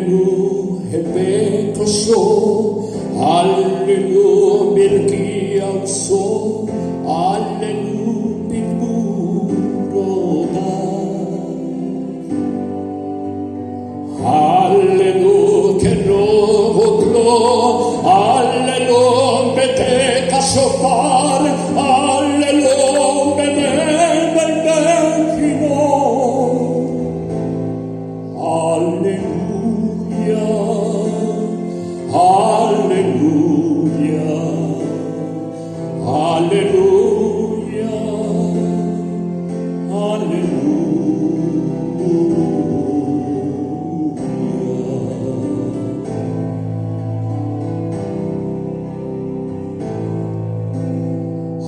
Alléluia, Bekoso, Alléluia, Birkiatso, Alléluia, Bikuroda, Alléluia, Kenoglo, Alléluia, Betekasopar, Alléluia, Benebelbekino, Alléluia, Alléluia, Alléluia,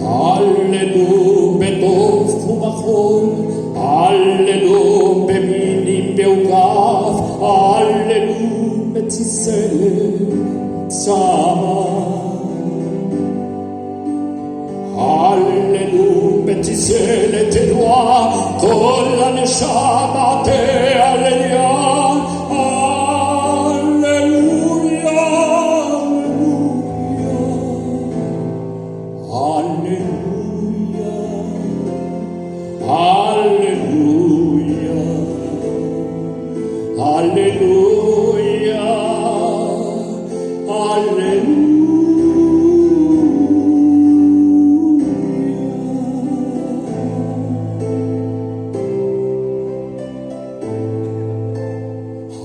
Alléluia, Betov Fumachol, Alléluia, Beminim Beugaf, Alléluia, Betzisel, Tzama, Alléluia, Betzisel, Teloa, Kol HaNeshama Te'aleluia, Alléluia, Alléluia, Alléluia, Alléluia,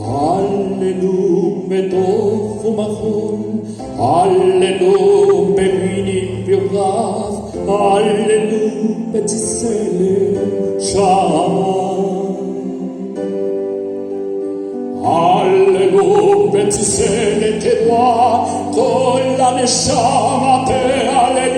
Alléluia, Betov Umachol, Alléluia, Beminim Beugaf, Alléluia, Betzisele, Shama, Alléluia, Betzisele, Teloa, Kol HaNeshama Te'aleluia,